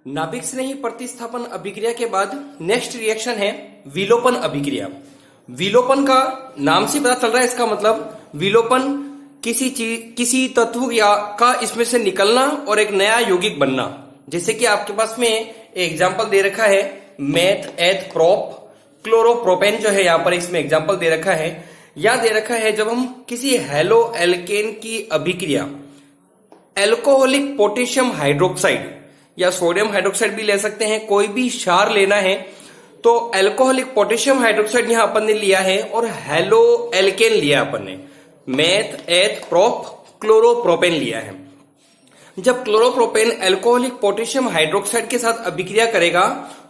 नाभिक स्नेही प्रतिस्थापन अभिक्रिया के बाद नेक्स्ट रिएक्शन है विलोपन अभिक्रिया। विलोपन का नाम से पता चल रहा है, इसका मतलब विलोपन किसी तत्व या का इसमें से निकलना और एक नया यौगिक बनना। जैसे कि आपके पास में एग्जाम्पल दे रखा है मेथ एथ प्रोप क्लोरोप्रोपेन जो है, यहां पर इसमें एग्जाम्पल दे रखा है। या दे रखा है जब हम किसी हेलो एल्केन की अभिक्रिया एल्कोहलिक पोटेशियम हाइड्रोक्साइड या सोडियम हाइड्रोक्साइड भी ले सकते हैं, कोई भी क्षार लेना है तो एल्कोहलिक पोटेशियम हाइड्रोक्साइड यहां अपन ने लिया है और हेलो एल्केन लिया अपन ने, मेथ एथ प्रोप क्लोरोप्रोपेन लिया है। जब क्लोरोप्रोपेन एल्कोहलिक पोटेशियम हाइड्रोक्साइड के साथ अभिक्रिया करेगा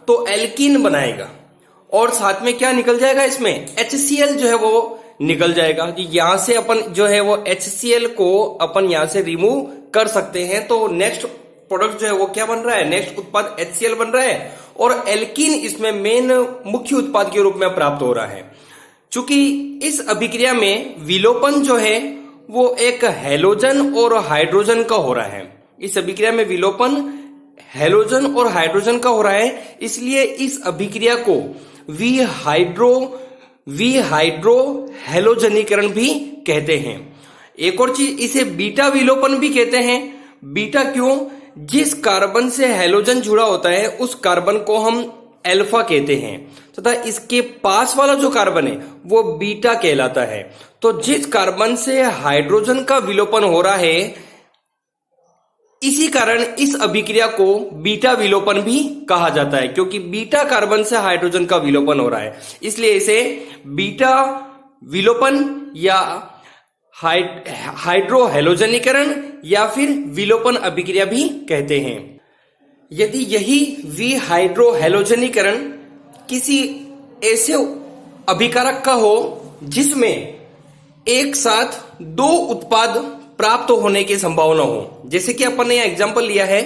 तो एल्कीन बनाएगा और साथ में क्या निकल जाएगा, इसमें HCl जो है वो निकल जाएगा। कि यहां से अपन जो है वो HCl को अपन यहां से रिमूव कर सकते हैं, तो नेक्स्ट प्रोडक्ट जो है वो क्या बन रहा है, नेक्स्ट उत्पाद HCl बन रहा है और एल्कीन इसमें मेन मुख्य उत्पाद के रूप में प्राप्त हो रहा है। चूंकि इस अभिक्रिया में विलोपन जो है वो एक हेलोजन और हाइड्रोजन का हो रहा है। इस अभिक्रिया में विलोपन हेलोजन और हाइड्रोजन का हो रहा है, इसलिए इस अभिक्रिया को विहाइड्रो हेलोजनीकरण भी कहते हैं। एक और चीज, इसे बीटा विलोपन भी कहते हैं। बीटा क्यों? जिस कार्बन से हेलोजन जुड़ा होता है उस कार्बन को हम अल्फा कहते हैं तथा इसके पास वाला जो कार्बन है वो बीटा कहलाता है। तो जिस कार्बन से हाइड्रोजन का विलोपन हो रहा है, इसी कारण इस अभिक्रिया को बीटा विलोपन भी कहा जाता है, क्योंकि बीटा कार्बन से हाइड्रोजन का विलोपन हो रहा है, इसलिए इसे बीटा विलोपन या हाइड्रो हेलोजनीकरण या फिर विलोपन अभिक्रिया भी कहते हैं। यदि यही विहाइड्रो हेलोजनीकरण किसी ऐसे अभिकारक का हो जिसमें एक साथ दो उत्पाद प्राप्त होने की संभावना हो, जैसे कि अपन ने यहां एग्जांपल लिया है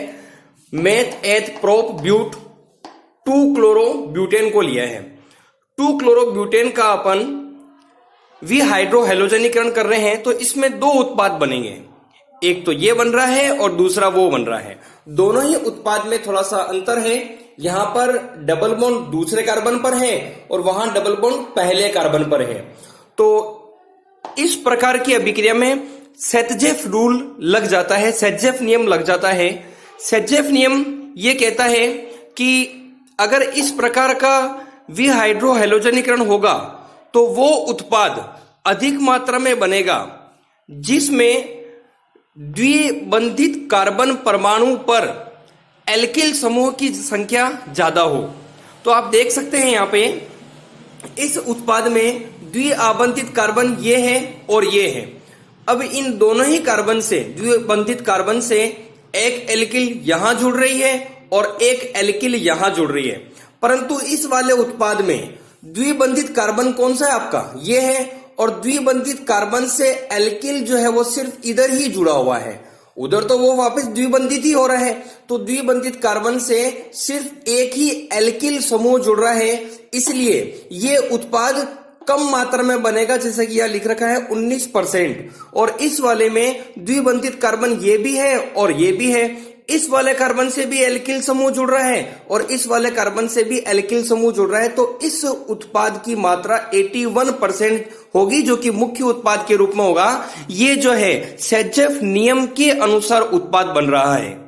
मेथ एथ प्रोप ब्यूट 2 क्लोरो ब्यूटेन को लिया है। 2 क्लोरो ब्यूटेन का अपन विहाइड्रो हेलोजनीकरण कर रहे हैं तो इसमें दो उत्पाद बनेंगे, एक तो ये बन रहा है और दूसरा वो बन रहा है। दोनों ही उत्पाद में थोड़ा सा अंतर है, यहां पर डबल बॉन्ड दूसरे कार्बन पर है और वहां डबल बॉन्ड पहले कार्बन पर है। तो इस प्रकार की अभिक्रिया में सेटजेफ रूल लग जाता है, सेटजेफ नियम लग जाता है। सेटजेफ नियम ये कहता है कि अगर इस प्रकार का विहाइड्रो हेलोजनीकरण होगा तो वो उत्पाद अधिक मात्रा में बनेगा जिसमें द्विबंधित कार्बन परमाणु पर एल्किल समूह की संख्या ज्यादा हो। तो आप देख सकते हैं यहां पे इस उत्पाद में द्विआबंधित कार्बन ये है और ये है। अब इन दोनों ही कार्बन से, द्विबंधित कार्बन से एक एल्किल यहां जुड़ रही है और एक एल्किल यहां जुड़ रही है, परंतु इस वाले उत्पाद में द्विबंधित कार्बन कौन सा है आपका, ये है, और द्विबंधित कार्बन से एल्किल जो है वो सिर्फ इधर ही जुड़ा हुआ है, उधर तो वो वापस द्विबंधित ही हो रहा है। तो द्विबंधित कार्बन से सिर्फ एक ही एल्किल समूह जुड़ रहा है, इसलिए ये उत्पाद कम मात्रा में बनेगा, जैसे कि यहां लिख रखा है 19%। और इस वाले में द्विबंधित कार्बन ये भी है और ये भी है, इस वाले कार्बन से भी एल्किल समूह जुड़ रहा है और इस वाले कार्बन से भी एल्किल समूह जुड़ रहा है। तो इस उत्पाद की मात्रा 81% होगी, जो कि मुख्य उत्पाद के रूप में होगा। ये जो है सेटजेफ नियम के अनुसार उत्पाद बन रहा है।